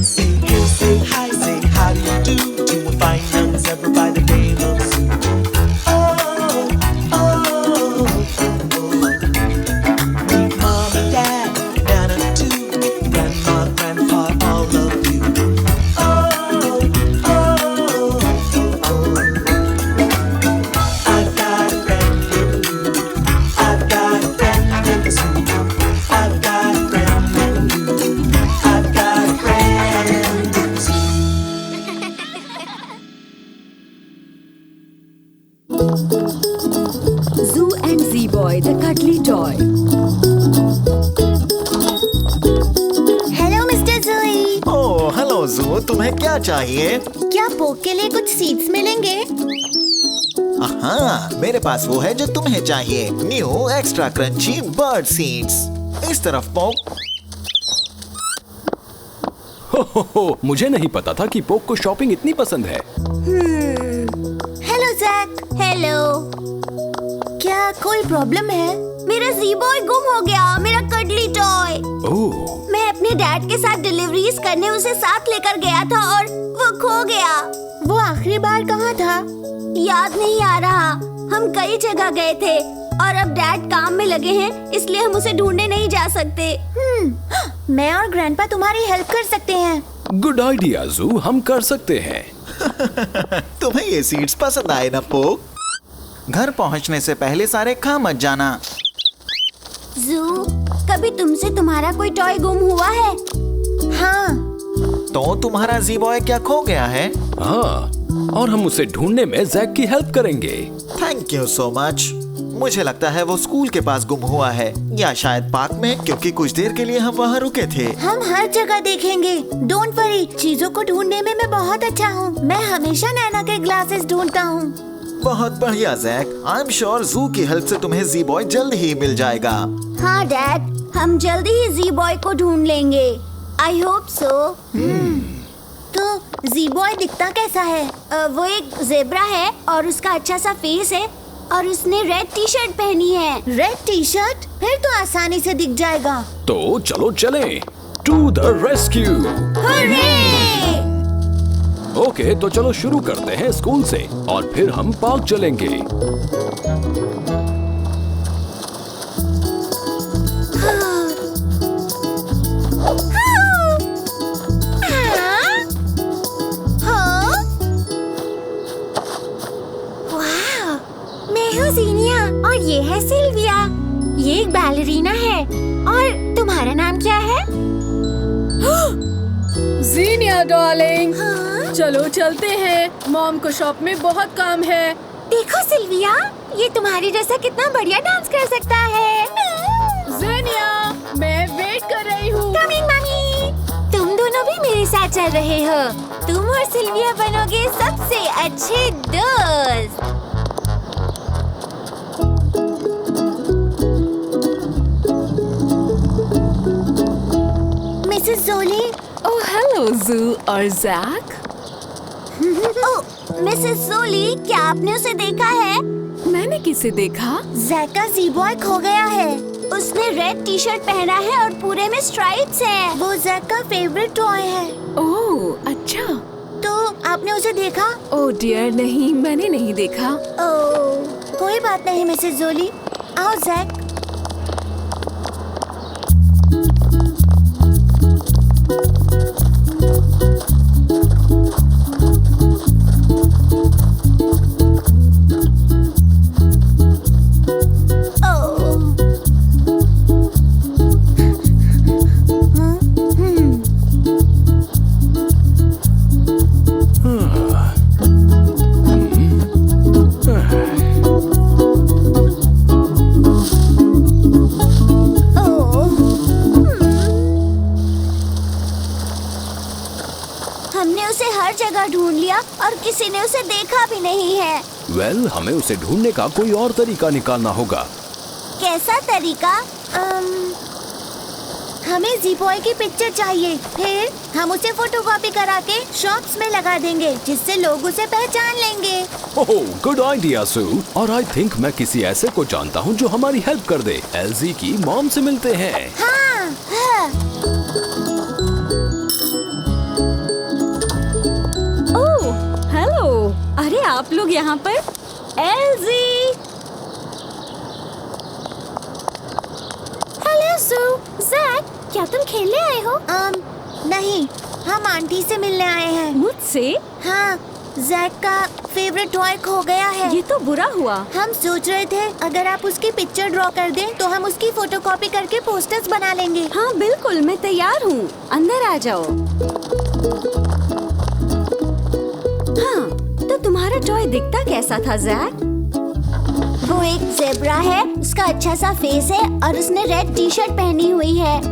Say hi, say how do you do to a fine young zebra by the name of Zoo. Meet mom and dad, Nana too, grandma, grandpa, all of you. I've got a friend in you. I've got a friend in the zoo. I've got a friend in you. I've got a friend in the zoo. Zoo and Z-Boy, the cuddly toy. Hello mister Zoey. Oh hello जू, तुम्हें क्या चाहिए? क्या पोक के लिए कुछ seeds मिलेंगे? हाँ, मेरे पास वो है जो तुम्हें चाहिए। New extra crunchy bird seeds. इस तरफ पोक। हो, मुझे नहीं पता था कि पोक को शॉपिंग इतनी पसंद है। Hello Jack. हेलो। क्या कोई प्रॉब्लम है? मेरा ज़ी-बॉय गुम हो गया, मेरा कडली टॉय। ओह, मैं अपने डैड के साथ डिलीवरीज करने उसे साथ लेकर गया था और वो खो गया। वो आखिरी बार कहाँ था? याद नहीं आ रहा। हम कई जगह गए थे और अब डैड काम में लगे हैं, इसलिए हम उसे ढूंढने नहीं जा सकते। मैं और ग्रैंडपा तुम्हारी हेल्प कर सकते हैं। गुड आइडिया जू, हम कर सकते हैं। तुम्हें ये सीड्स पसंद आए ना पोक? घर पहुंचने से पहले सारे खा मत जाना। जू, कभी तुमसे तुम्हारा कोई टॉय गुम हुआ है? हाँ। तो तुम्हारा जी बॉय क्या खो गया है? हाँ, और हम उसे ढूंढने में जैक की हेल्प करेंगे। Thank you so much. मुझे लगता है वो स्कूल के पास गुम हुआ है या शायद पार्क में, क्योंकि कुछ देर के लिए हम वहाँ रुके थे। हम हर जगह देखेंगे। डोंट वरी, चीजों को ढूंढने में मैं बहुत अच्छा हूँ। मैं हमेशा नैना के ग्लासेस ढूंढता हूँ। बहुत बढ़िया जैक। आई एम श्योर जू की हेल्प से तुम्हें जी बॉय जल्द ही मिल जाएगा। हाँ डैड, हम जल्दी ही जी बॉय को ढूंढ लेंगे। I hope so. तो जी बॉय दिखता कैसा है? वो एक जेब्रा है और उसका अच्छा सा फेस है और उसने रेड टी शर्ट पहनी है। Red T shirt? फिर तो आसानी से दिख जाएगा। तो चलो चलें टू द रेस्क्यू। ओके, तो चलो शुरू करते हैं स्कूल से और फिर हम पार्क चलेंगे। और ये है सिल्विया। ये एक बैलरीना है। और तुम्हारा नाम क्या है? जीनिया डार्लिंग, चलो चलते हैं। मॉम को शॉप में बहुत काम है। देखो सिल्विया, ये तुम्हारी जैसा कितना बढ़िया डांस कर सकता है। जीनिया, मैं वेट कर रही हूँ। Coming mummy. तुम दोनों भी मेरे साथ चल रहे हो। तुम और सिल्विया बनोगे सबसे अच्छे दोस्त। मिसेस जोली। ओह हेलो जू और जैक। मिसेस जोली, क्या आपने उसे देखा है? मैंने किसे देखा? जैक का जी-बॉय खो गया है। उसने रेड टी शर्ट पहना है और पूरे में स्ट्राइप्स हैं। वो जैक का फेवरेट टॉय है। ओह अच्छा। तो आपने उसे देखा? ओह डियर, नहीं, मैंने नहीं देखा। ओह, कोई बात नहीं मिसेस जोली। आओ जैक। हमने उसे हर जगह ढूंढ लिया और किसी ने उसे देखा भी नहीं है। वेल, हमें उसे ढूंढने का कोई और तरीका निकालना होगा। कैसा तरीका? हमें जी-बॉय की पिक्चर चाहिए। फिर हम उसे फोटोकॉपी करा के शॉप्स में लगा देंगे, जिससे लोग उसे पहचान लेंगे। ओह, गुड आइडिया सू। और आई थिंक मैं किसी ऐसे को जानता हूँ जो हमारी हेल्प कर दे। एल्जी की मॉम से मिलते हैं। हाँ, हाँ। आप लोग यहाँ पर? एल्जी! हेलो सू, जैक, क्या तुम खेलने आए हो? नहीं, हम आंटी से मिलने आए हैं। मुझसे? हाँ, जैक का फेवरेट टॉय खो गया है। ये तो बुरा हुआ। हम सोच रहे थे अगर आप उसकी पिक्चर ड्रॉ कर दें तो हम उसकी फोटोकॉपी करके पोस्टर्स बना लेंगे। हाँ बिल्कुल, मैं तैयार हूँ। अंदर आ जाओ। हाँ, तो तुम्हारा टॉय दिखता कैसा था जैक? वो एक ज़ेब्रा है, उसका अच्छा सा फेस है और उसने रेड टी शर्ट पहनी हुई है।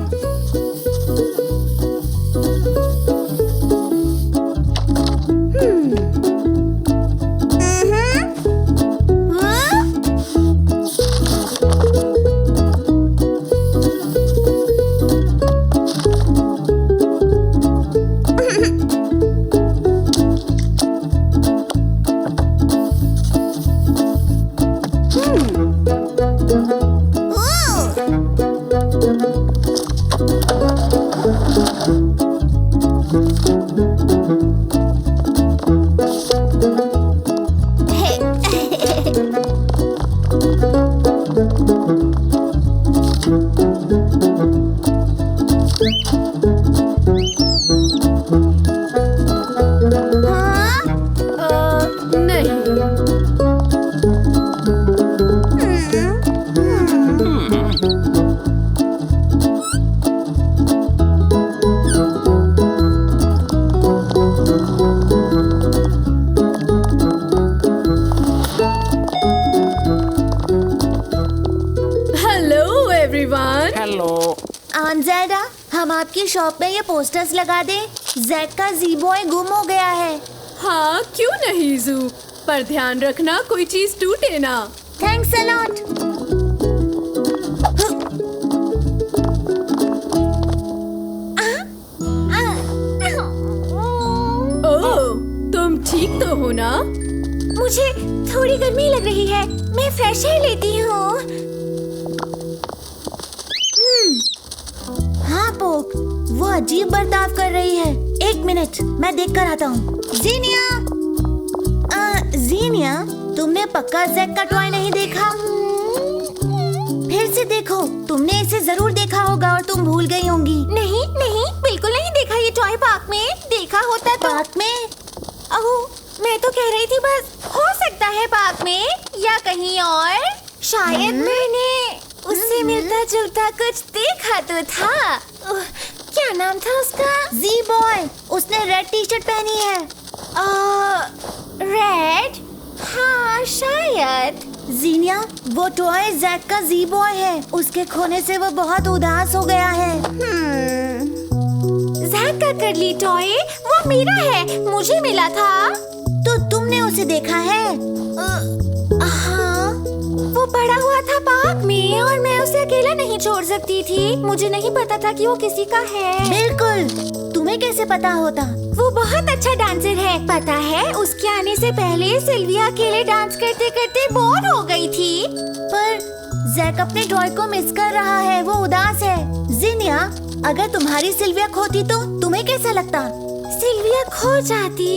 हम आपकी शॉप में ये पोस्टर्स लगा दें। जैक का जी बॉय गुम हो गया है। हाँ क्यों नहीं जू, पर ध्यान रखना कोई चीज टूटे ना। Thanks a lot. ओह, तुम ठीक तो हो ना? मुझे थोड़ी गर्मी लग रही है, मैं फ्रेश एयर लेती हूँ। हाँ पोक, वो अजीब बर्ताव कर रही है। एक मिनट, मैं देख कर आता हूँ। जीनिया, जीनिया, तुमने पक्का जैक का टॉय नहीं देखा? फिर से देखो, तुमने इसे जरूर देखा होगा और तुम भूल गई होंगी। नहीं नहीं, बिल्कुल नहीं देखा ये टॉय पार्क में। देखा होता तो पार्क में? ओह, मैं तो कह रही थी बस हो सकता है पार्क में या कहीं और। शायद मैंने उससे मिलता जुलता कुछ देखा तो था। क्या नाम था उसका? जी बॉय। उसने रेड टी शर्ट पहनी है। रेड? हाँ शायद। जीनिया, वो टॉय जैक का जी बॉय है। उसके खोने से वो बहुत उदास हो गया है। जैक का करली टॉय वो मेरा है, मुझे मिला था। तो तुमने उसे देखा है? हाँ, वो पड़ा हुआ था पार्क में और मैं उसे अकेला नहीं छोड़ सकती थी। मुझे नहीं पता था कि वो किसी का है। बिल्कुल, तुम्हें कैसे पता होता? वो बहुत अच्छा डांसर है। पता है, उसके आने से पहले सिल्विया अकेले डांस करते करते बोर हो गई थी। पर जैक अपने टॉय को मिस कर रहा है, वो उदास है। जिनिया, अगर तुम्हारी सिल्विया खोती तो तुम्हें कैसा लगता? सिल्विया खो जाती?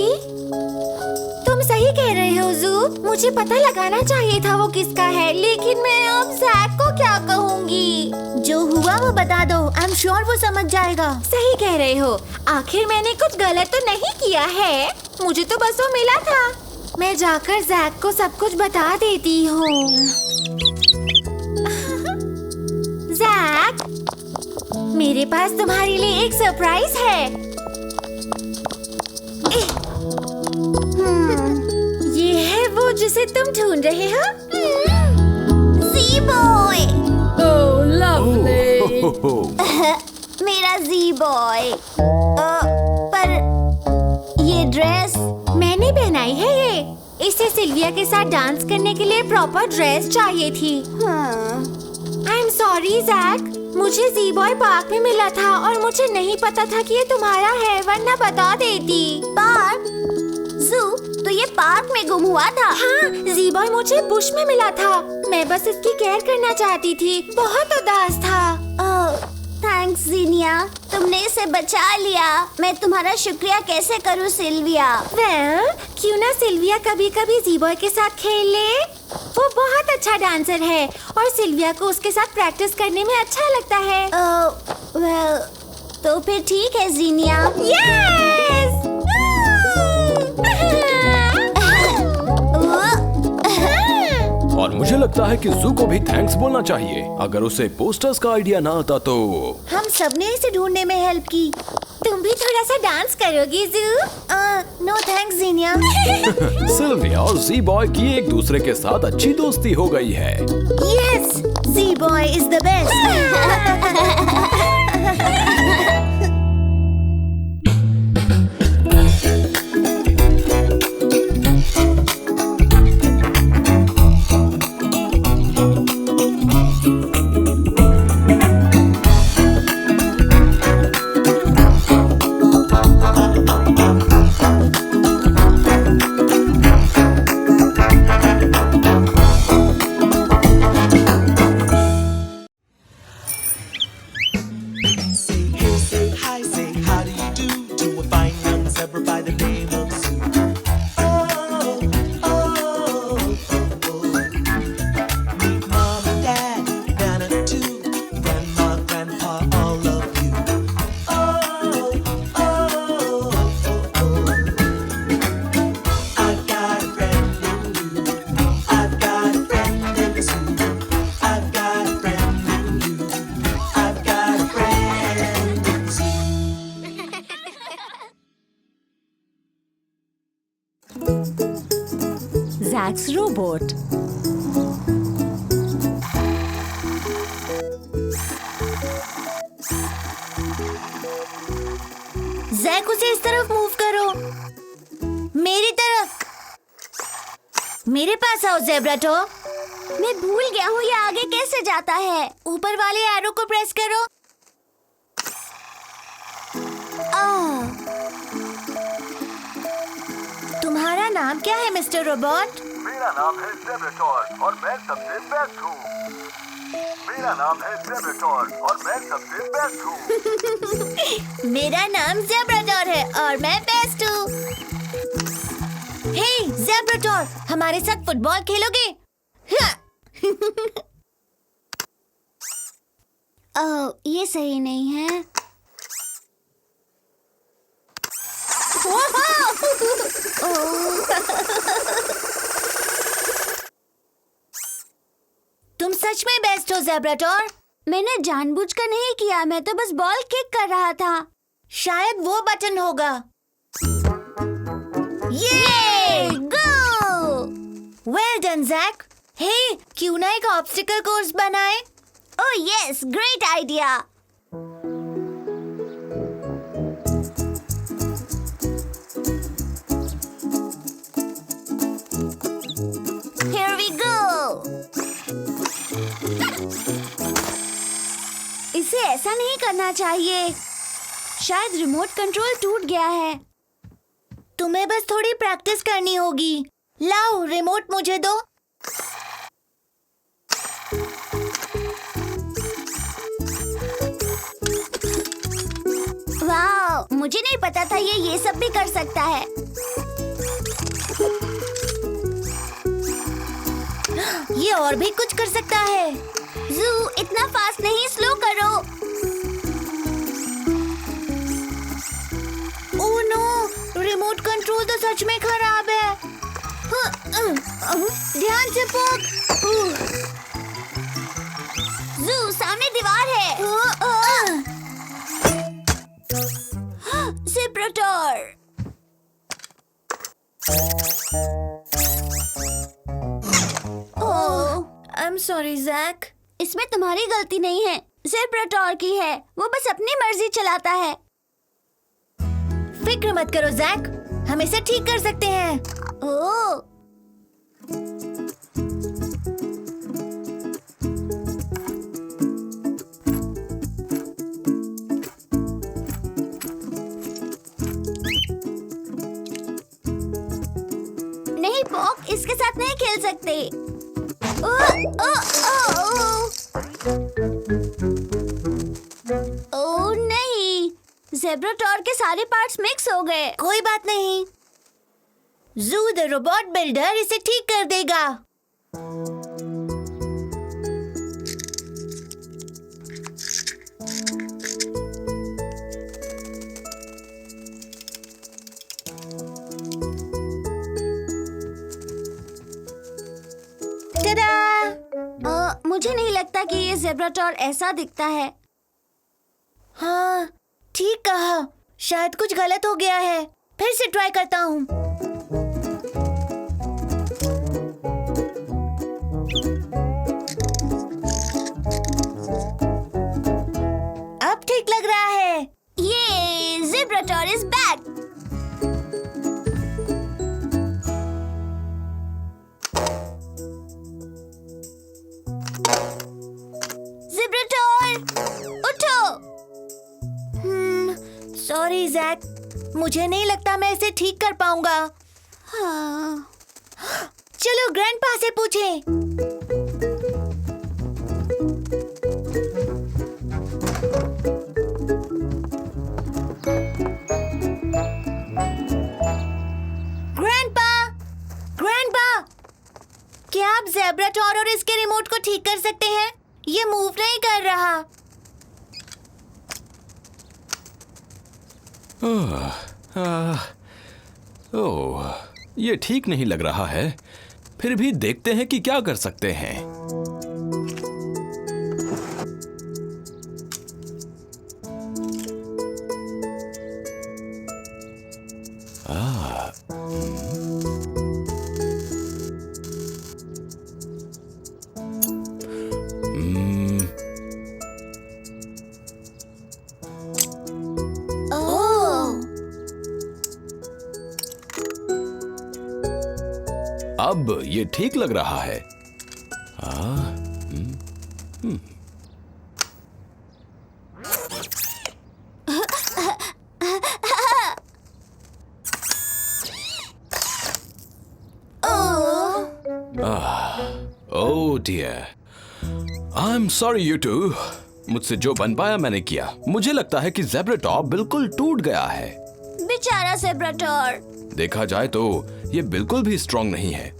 तुम सही कह रहे हो जू, मुझे पता लगाना चाहिए था वो किसका है, लेकिन मैं अब जैक को क्या कहूँगी? जो हुआ वो बता दो, आई एम श्योर वो समझ जाएगा। सही कह रहे हो, आखिर मैंने कुछ गलत तो नहीं किया है। मुझे तो बस वो मिला था। मैं जाकर जैक को सब कुछ बता देती हूँ। जैक, मेरे पास तुम्हारे लिए एक सरप्राइज है। ये है वो जिसे तुम ढूंढ रहे हो। जी बॉय। ओह लवली। मेरा जी बॉय। पर ये ड्रेस मैंने पहनाई है। ये इसे सिल्विया के साथ डांस करने के लिए प्रॉपर ड्रेस चाहिए थी। आई एम सॉरी जैक, मुझे जी बॉय पार्क में मिला था और मुझे नहीं पता था कि ये तुम्हारा है, वरना बता देती। पार्क? जू, तो ये पार्क में गुम हुआ था? हाँ, जी बॉय मुझे बुश में मिला था। मैं बस इसकी केयर करना चाहती थी। बहुत उदास था। थैंक्स जीनिया, तुमने इसे बचा लिया। मैं तुम्हारा शुक्रिया कैसे करूँ सिल्विया? क्यों ना सिल्विया कभी कभी ज़ी-बॉय के साथ खेल ले। वो बहुत अच्छा डांसर है और सिल्विया को उसके साथ प्रैक्टिस करने में अच्छा लगता है। तो फिर ठीक है जीनिया। यस! और मुझे लगता है कि जू को भी थैंक्स बोलना चाहिए। अगर उसे पोस्टर्स का आइडिया ना आता तो हम सबने इसे ढूंढने में हेल्प की। तुम भी थोड़ा सा डांस करोगी जू? No thanks जीनिया। सिल्विया और जी बॉय की एक दूसरे के साथ अच्छी दोस्ती हो गई है। Yes, Z Boy is the best. Say hey, say hi, say how do you do to a fine young zebra by the name of Sue. Oh, oh, oh, oh. Meet mom and dad, Nana too, grandma, grandpa, all of you. Oh, oh, oh, oh. I've got a friend in you. I've got a friend in the zoo. I've got a friend in you. I've got a friend in the zoo. Zach's robot. Jack, उसे इस तरफ move करो। मेरी तरफ। मेरे पास आओ ज़ेब्राटो। मैं भूल गया हूँ ये आगे कैसे जाता है। ऊपर वाले एरो को प्रेस करो। तुम्हारा नाम क्या है मिस्टर रोबोट? मेरा नाम है ज़ेब्राटोर और मैं सबसे बेस्ट हूँ। मेरा नाम है ज़ेब्राटोर और मैं सबसे बेस्ट हूँ। मेरा नाम ज़ेब्राटोर है और मैं बेस्ट हूँ। हे ज़ेब्राटोर, हमारे साथ फुटबॉल खेलोगे? ये सही नहीं है। तुम सच में बेस्ट हो ज़ेब्राटोर। मैंने जानबूझकर नहीं किया, मैं तो बस बॉल किक कर रहा था। शायद वो बटन होगा। ये गो! Well done Zack. हे, क्यों ना एक ऑब्स्टिकल कोर्स बनाए? Oh yes, great idea. Here we go. इसे ऐसा नहीं करना चाहिए। शायद रिमोट कंट्रोल टूट गया है। तुम्हें बस थोड़ी प्रैक्टिस करनी होगी। लाओ, रिमोट मुझे दो। वाह, मुझे नहीं पता था ये सब भी कर सकता है। ये और भी कुछ कर सकता है। जू, इतना फास्ट नहीं, स्लो करो। ओह नो, रिमोट कंट्रोल तो सच में खराब है। ध्यान से पोक। जू, सामने दीवार है। Zebrator. I am sorry Zack. इसमें तुम्हारी गलती नहीं है, ज़ेब्राटोर की है। वो बस अपनी मर्जी चलाता है। फिक्र मत करो ज़ैक, हम इसे ठीक कर सकते हैं। ओह, नहीं पॉक, इसके साथ नहीं खेल सकते। ओह नहीं, ज़ेब्राटॉर के सारे पार्ट्स मिक्स हो गए। कोई बात नहीं, जू द रोबोट बिल्डर इसे ठीक कर देगा। मुझे नहीं लगता कि ये ज़ेब्राटॉर ऐसा दिखता है। हाँ, ठीक कहा। शायद कुछ गलत हो गया है। फिर से ट्राई करता हूँ। अब ठीक लग रहा है। ये ज़ेब्राटॉर इज बैक। सॉरी जैक, मुझे नहीं लगता मैं इसे ठीक कर पाऊंगा। हाँ। चलो ग्रैंडपा से पूछें। ग्रैंडपा, क्या आप ज़ेब्राटॉर और इसके रिमोट को ठीक कर सकते हैं? ये मूव नहीं कर रहा। ओह, ये ठीक नहीं लग रहा है। फिर भी देखते हैं कि क्या कर सकते हैं। अब ये ठीक लग रहा है। Oh dear, I am sorry you too. मुझसे जो बन पाया मैंने किया। मुझे लगता है कि ज़ेब्राटॉर बिल्कुल टूट गया है। बेचारा ज़ेब्राटॉर। देखा जाए तो ये बिल्कुल भी स्ट्रॉन्ग नहीं है।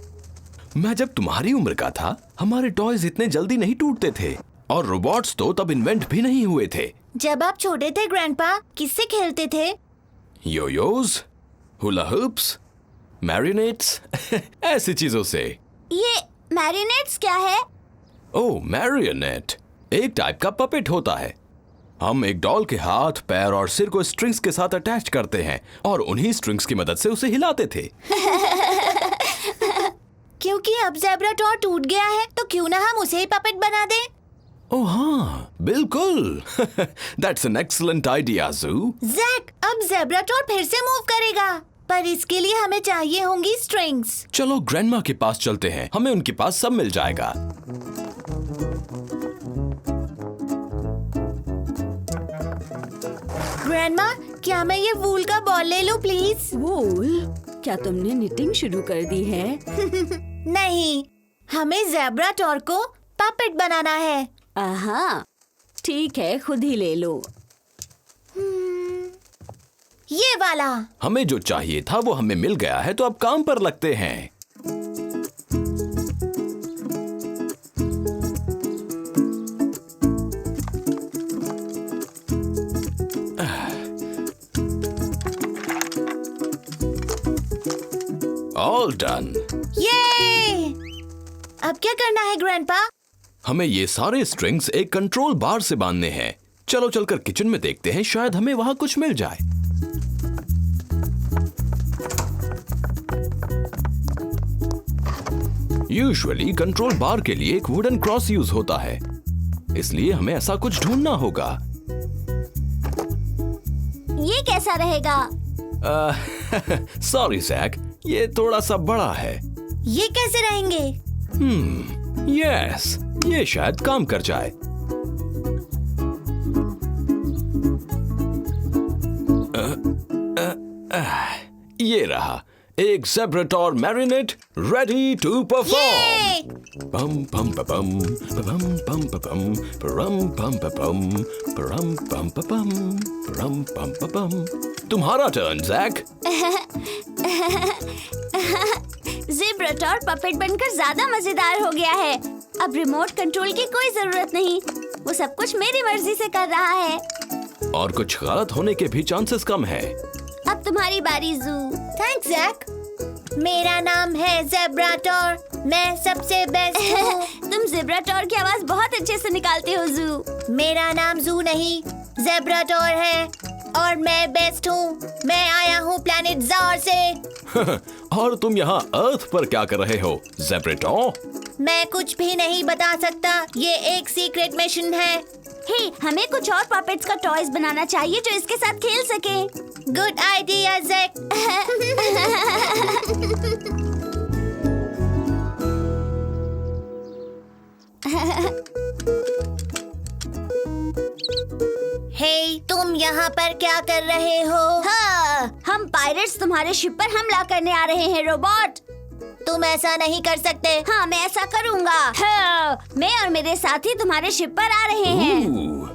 मैं जब तुम्हारी उम्र का था, हमारे टॉयज इतने जल्दी नहीं टूटते थे और रोबोट्स तो तब इन्वेंट भी नहीं हुए थे। जब आप छोटे थे ग्रैंडपा, किससे खेलते थे? योयोज, हुला हुप्स, मैरिनेट्स ऐसी चीजों से। ये मैरिनेट्स क्या है? ओह, मैरियोनेट एक टाइप का पपेट होता है। हम एक डॉल के हाथ, पैर और सिर को स्ट्रिंग्स के साथ अटैच करते हैं और उन्हीं स्ट्रिंग्स की मदद से उसे हिलाते थे। क्योंकि अब ज़ेब्राटॉर टूट गया है, तो क्यों ना हम उसे ही पपेट बना दें? ओह हाँ, बिल्कुल। दैट्स एन एक्सीलेंट आइडिया जू। जैक, अब ज़ेब्राटॉर फिर से मूव करेगा, पर इसके लिए हमें चाहिए होंगी स्ट्रिंग्स। चलो ग्रैंडमा के पास चलते हैं, हमें उनके पास सब मिल जाएगा। ग्रैंडमा, क्या मैं ये वूल का बॉल ले लूं प्लीज? वूल? क्या तुमने निटिंग शुरू कर दी है? नहीं, हमें ज़ेब्राटॉर को पपेट बनाना है। आहा, ठीक है, खुद ही ले लो। ये वाला। हमें जो चाहिए था वो हमें मिल गया है, तो अब काम पर लगते हैं। All done. ये! अब क्या करना है ग्रैंडपा? हमें ये सारे स्ट्रिंग्स एक कंट्रोल बार से बांधने हैं। चलो चलकर किचन में देखते हैं, शायद हमें वहां कुछ मिल जाए। यूजुअली कंट्रोल बार के लिए एक वुडन क्रॉस यूज होता है, इसलिए हमें ऐसा कुछ ढूंढना होगा। ये कैसा रहेगा? सॉरी जैक, ये थोड़ा सा बड़ा है। ये कैसे रहेंगे? यस, ये शायद काम कर जाए। ये रहा, एक Zebrator marionette ready to perform. Pum pum pa pum, pum pum pa pum, pum pum pa pum, pum pum pa pum, pum pum pa pum. तुम्हारा टर्न जैक। ज़ेब्राटोर पपेट बनकर ज्यादा मजेदार हो गया है। अब रिमोट कंट्रोल की कोई जरूरत नहीं, वो सब कुछ मेरी मर्जी से कर रहा है। और कुछ गलत होने के भी चांसेस कम है। अब तुम्हारी बारी जू। Thanks Jack. मेरा नाम है ज़ेब्राटोर, मैं सबसे बेस्ट हूँ। तुम ज़ेब्राटोर की आवाज बहुत अच्छे से निकालते हो जू। मेरा नाम जू नहीं, ज़ेब्राटोर है और मैं बेस्ट हूँ। मैं आया हूँ प्लैनेट जार से। और तुम यहाँ अर्थ पर क्या कर रहे हो ज़ेब्राटोर? मैं कुछ भी नहीं बता सकता, ये एक सीक्रेट मिशन है। हे, हमें कुछ और पपेट्स का टॉयज बनाना चाहिए जो इसके साथ खेल सके। Good idea Jack. हे, तुम यहाँ पर क्या कर रहे हो? हाँ, हम पायरेट्स तुम्हारे शिप पर हमला करने आ रहे हैं रोबोट। तुम ऐसा नहीं कर सकते। हाँ, मैं ऐसा करूँगा। हाँ, मैं और मेरे साथी तुम्हारे शिप पर आ रहे हैं।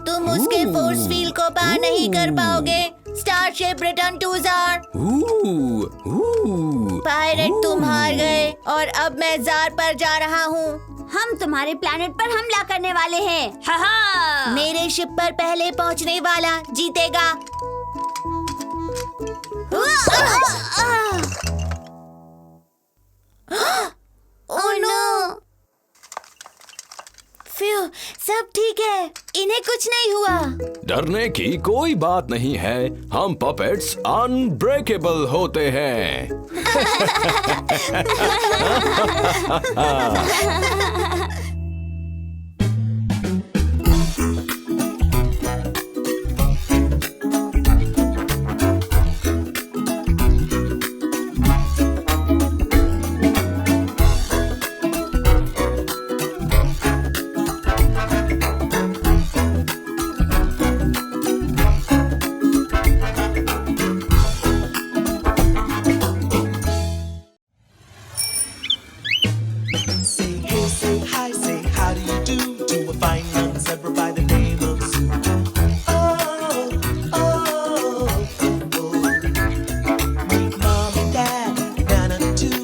तुम उसके फोर्स फील्ड को पार नहीं कर पाओगे। स्टारशिप रिटर्न टू जार। पायरेट तुम हार गए और अब मैं जार पर जा रहा हूँ। हम तुम्हारे प्लैनेट पर हमला करने वाले हैं। हाँ। मेरे शिप पर पहले पहुँचने वाला जीतेगा। Oh no! फ्यू, सब ठीक है, इन्हें कुछ नहीं हुआ। डरने की कोई बात नहीं है, हम पपेट्स अनब्रेकेबल होते हैं। Say hey, say hi, say how do you do to a fine young zebra by the name of Zoo. Oh, oh, oh, oh. Meet mom and dad, Nana too,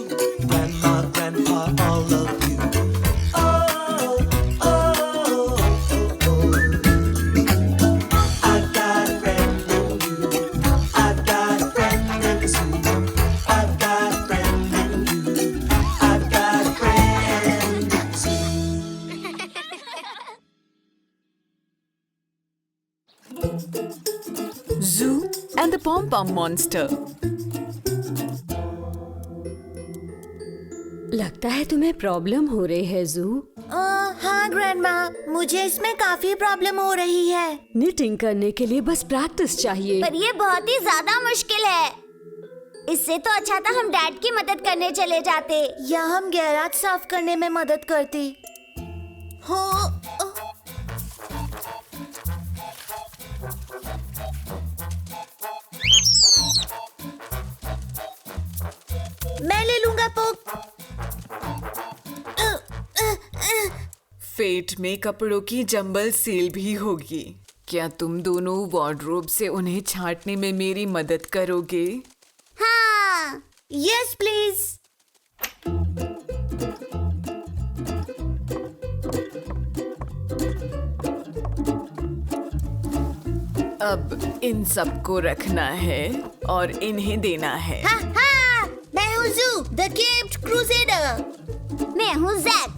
grandma, grandpa, all of you. Oh, oh, oh, oh. I've got a friend in you. I've got a friend in Zoo. I've got a friend in you. I've got a friend. Zoo and the Pom Pom Monster. लगता है तुम्हें problem हो रही है जू। हाँ grandma, मुझे इसमें काफी प्रॉब्लम हो रही है। निटिंग करने के लिए बस प्रैक्टिस चाहिए। पर ये बहुत ही ज्यादा मुश्किल है। इससे तो अच्छा था हम डैड की मदद करने चले जाते। या हम गैराज साफ करने में मदद करती। हो, मैं ले लूंगा पोक। फेट में कपड़ों की जंबल सेल भी होगी। क्या तुम दोनों वार्डरोब से उन्हें छांटने में मेरी मदद करोगे? हाँ। Yes please. अब इन सबको रखना है और इन्हें देना है। हाँ हाँ, मैं हूँ जू, द केप्ड क्रूसेडर। मैं हूँ जैक।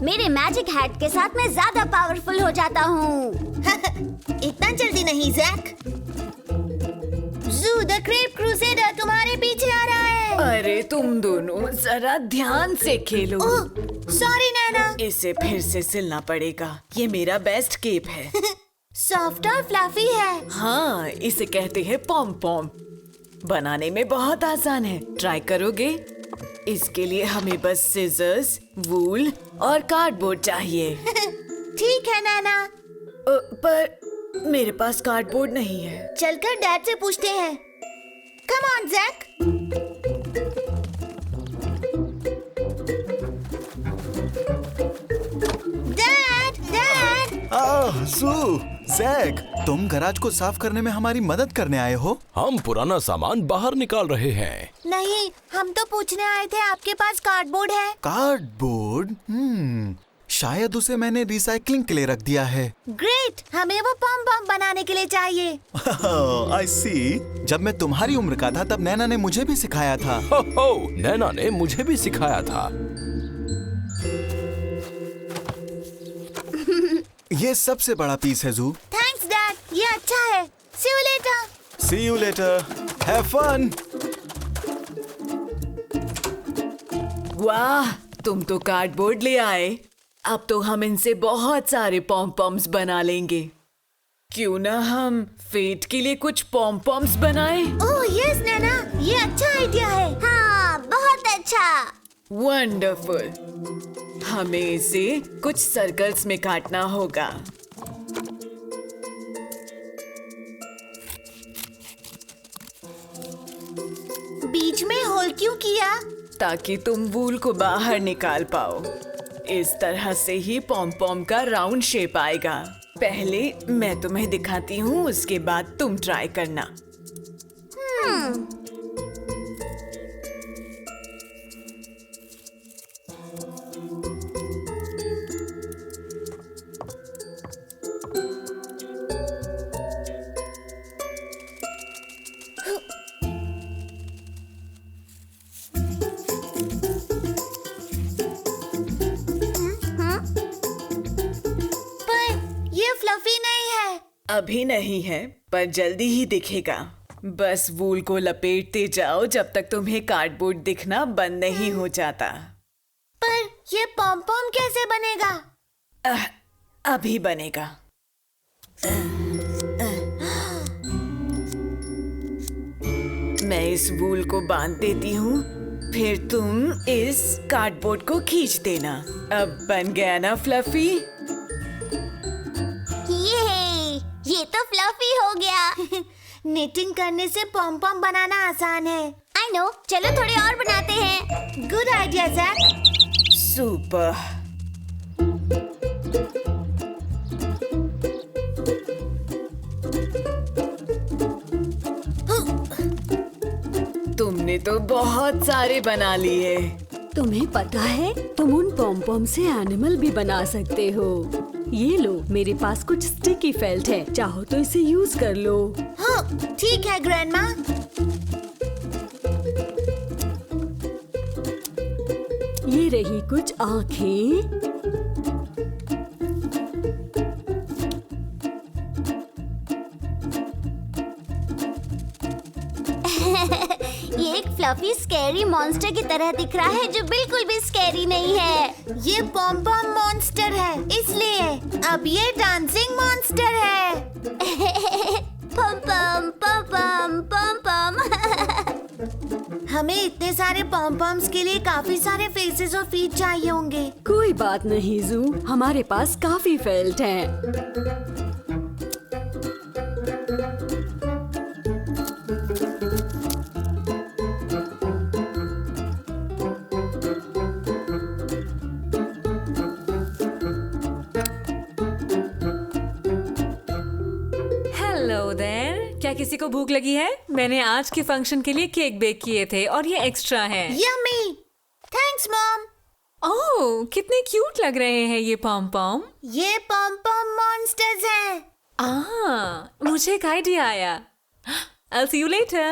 मेरे मैजिक हैट के साथ मैं ज्यादा पावरफुल हो जाता हूँ। इतना जल्दी नहीं जैक। जू, द क्रेप क्रूसेडर तुम्हारे पीछे आ रहा है। अरे तुम दोनों जरा ध्यान से खेलो। सॉरी नैना। इसे फिर से सिलना पड़ेगा। ये मेरा बेस्ट केप है। सॉफ्ट और फ्लफी है। हाँ, इसे कहते हैं पॉम पॉम। बनाने में बहुत आसान है, ट्राई करोगे? इसके लिए हमें बस सिजर्स, वूल और कार्डबोर्ड चाहिए। ठीक है नैना। पर मेरे पास कार्डबोर्ड नहीं है। चलकर डैड से पूछते हैं। Come on Jack. Sue, Jack, तुम गैराज को साफ करने में हमारी मदद करने आए हो? हम पुराना सामान बाहर निकाल रहे हैं। नहीं, हम तो पूछने आए थे आपके पास कार्डबोर्ड है? कार्डबोर्ड? शायद उसे मैंने रिसाइकलिंग के लिए रख दिया है। ग्रेट, हमें वो पॉम पॉम बनाने के लिए चाहिए। आई सी। जब मैं तुम्हारी उम्र का था तब नैना ने मुझे भी सिखाया था। हो, नैना ने मुझे भी सिखाया था। ये सबसे बड़ा पीस है जू। थैंक्स डैड, ये अच्छा है। See you later. See you later. Have fun. वाह, तुम तो कार्डबोर्ड ले आए। अब तो हम इनसे बहुत सारे पॉम पॉम्स बना लेंगे। क्यों ना हम फेट के लिए कुछ पॉम पॉम्स बनाएं? ओह यस नैना, ये अच्छा आइडिया है। हाँ, बहुत अच्छा। वंडरफुल। हमें इसे कुछ सर्कल्स में काटना होगा। बीच में होल क्यों किया? ताकि तुम वूल को बाहर निकाल पाओ। इस तरह से ही पॉम पॉम का राउंड शेप आएगा। पहले मैं तुम्हें दिखाती हूँ, उसके बाद तुम ट्राई करना। फ्लफी नहीं है। अभी नहीं है, पर जल्दी ही दिखेगा। बस वूल को लपेटते जाओ जब तक तुम्हें कार्डबोर्ड दिखना बंद नहीं हो जाता। पर ये पॉम पॉम कैसे बनेगा? अभी बनेगा। मैं इस वूल को बांध देती हूँ, फिर तुम इस कार्डबोर्ड को खींच देना। अब बन गया ना फ्लफी? ये तो फ्लफी हो गया। निटिंग करने से पॉम पॉम बनाना आसान है। आई नो, चलो थोड़े और बनाते हैं। Good idea Jack. सुपर। तुमने तो बहुत सारे बना लिए। तुम्हें पता है, तुम उन पॉम पॉम से एनिमल भी बना सकते हो। ये लो, मेरे पास कुछ स्टिकी फेल्ट है, चाहो तो इसे यूज कर लो। हाँ, ठीक है ग्रैंडमा। ये रही कुछ आँखें। ये एक फ्लफी स्कैरी मॉन्स्टर की तरह दिख रहा है, जो बिल्कुल भी स्कैरी नहीं है। ये पॉम पॉम मॉन्स्टर है, इसलिए अब ये डांसिंग मॉन्स्टर है। पम पम पम पम पम पम। हमें इतने सारे पॉम पॉम्स के लिए काफी सारे फेसेस और फीट चाहिए होंगे। कोई बात नहीं जू, हमारे पास काफी फेल्ट हैं। हेलो देयर, क्या किसी को भूख लगी है? मैंने आज के फंक्शन के लिए केक बेक किए थे और ये एक्स्ट्रा है। Yummy, thanks mom. ओह, कितने क्यूट लग रहे हैं ये पॉम पॉम। ये पॉम पॉम मॉन्स्टर्स हैं। मुझे एक आइडिया आया। I'll see you later.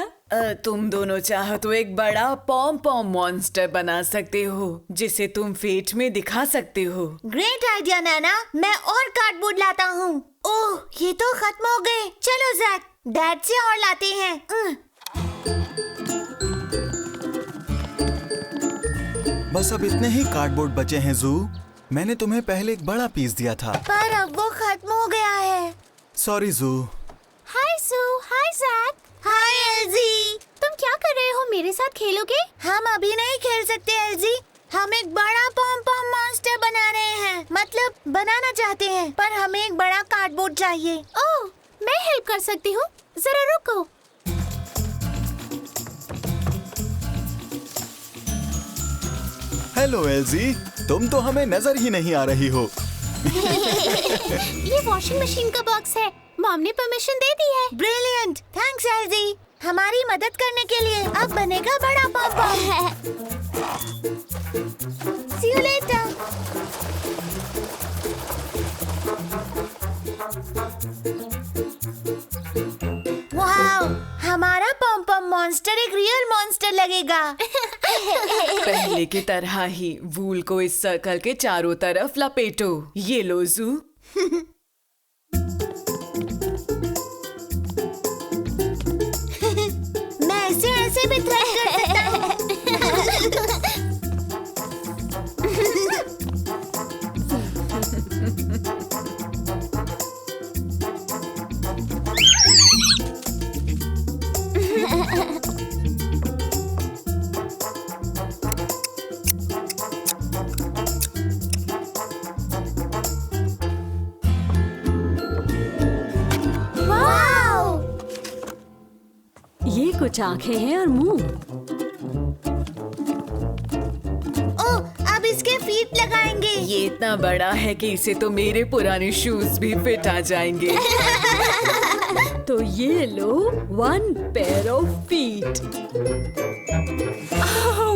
तुम दोनों चाहो तो एक बड़ा पॉम पॉम मॉन्स्टर बना सकते हो, जिसे तुम फेट में दिखा सकते हो। ग्रेट आइडिया नैना, मैं और कार्डबोर्ड लाता हूँ। ओह, ये तो खत्म हो गए। चलो जैक, डैड से और लाते हैं। बस अब इतने ही कार्डबोर्ड बचे हैं जू। मैंने तुम्हें पहले एक बड़ा पीस दिया था, पर अब वो खत्म हो गया है। सॉरी जू। हाय सू, हाय जैक। हाय एल्जी। तुम क्या कर रहे हो? मेरे साथ खेलोगे? हम अभी नहीं खेल सकते एल्जी। हम एक बड़ा पॉम पॉम मॉन्स्टर बना रहे हैं, मतलब बनाना चाहते हैं, पर हमें एक बड़ा कार्डबोर्ड चाहिए। ओह, मैं हेल्प कर सकती हूँ, जरा रुको। हेलो एल्जी, तुम तो हमें नजर ही नहीं आ रही हो। ये वॉशिंग मशीन का बॉक्स है। मॉम ने परमिशन दे दी है। ब्रिलियंट, थैंक्स एल्जी, हमारी मदद करने के लिए। अब बनेगा बड़ा pom-pom. See you later. Wow, हमारा पॉम-पॉम मॉन्स्टर एक रियल मॉन्स्टर लगेगा। पहले की तरह ही वूल को इस सर्कल के चारों तरफ लपेटो। ये लो जू। मैं ऐसे भी थ्रेड कर सकता हूँ। वाओ! ये कुछ आंखें हैं और मुंह। ओह, अब इसके फीट लगाएंगे। ये इतना बड़ा है कि इसे तो मेरे पुराने शूज भी फिट आ जाएंगे। तो ये लो 1 पेयर ऑफ फीट।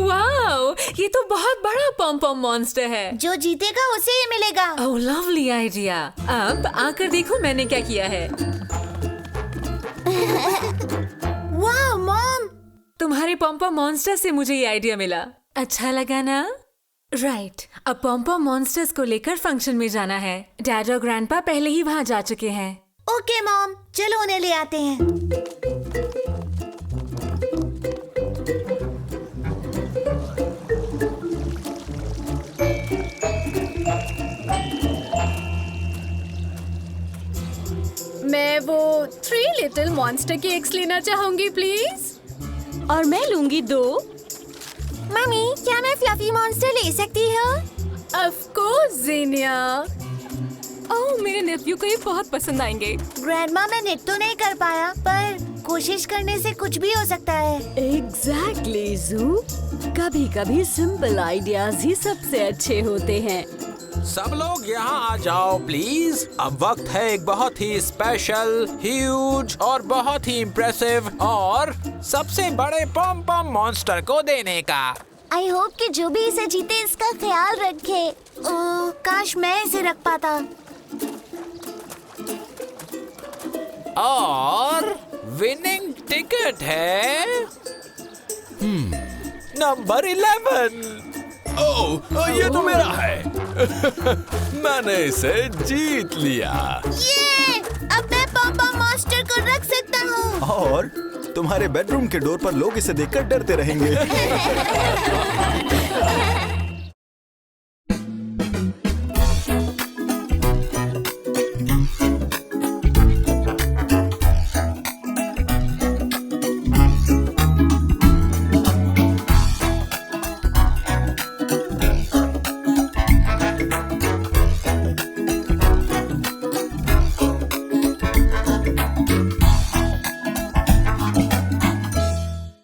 वाओ, ये तो बहुत बड़ा पॉम पॉम मॉन्स्टर है। जो जीतेगा उसे ये मिलेगा। ओह लवली आइडिया। अब आकर देखो मैंने क्या किया है। वाओ मॉम, तुम्हारे पॉम पॉम मॉन्स्टर से मुझे ये आइडिया मिला। अच्छा लगा ना? राइट, अब पॉम पॉम मॉन्स्टर्स को लेकर फंक्शन में जाना है। डैड और ग्रैंडपा पहले ही वहाँ जा चुके हैं। ओके मॉम, चलो उन्हें ले आते हैं। मैं वो 3 लिटिल मॉन्स्टर की एग्स लेना चाहूंगी प्लीज। और मैं लूंगी 2। मम्मी, क्या मैं फ्लफी मॉन्स्टर ले सकती हूँ? Of course Xenia. ओह, मेरे नेफ्यू को ये बहुत पसंद आएंगे। ग्रैंडमा, मैं नेट तो नहीं कर पाया, पर कोशिश करने से कुछ भी हो सकता है। एग्जैक्टली जू, कभी कभी सिंपल आइडियाज ही सबसे अच्छे होते हैं। सब लोग यहाँ आ जाओ प्लीज। अब वक्त है एक बहुत ही स्पेशल, ह्यूज और बहुत ही इम्प्रेसिव और सबसे बड़े पॉम पॉम मॉन्स्टर को देने का। आई होप कि जो भी इसे जीते इसका ख्याल रखे। ओह, काश मैं इसे रख पाता। और विनिंग टिकट है नंबर 11। ओह, ये तो मेरा है। मैंने इसे जीत लिया। ये, अब मैं पॉम-पॉम मॉन्स्टर को रख सकता हूँ। और तुम्हारे बेडरूम के डोर पर लोग इसे देखकर डरते रहेंगे।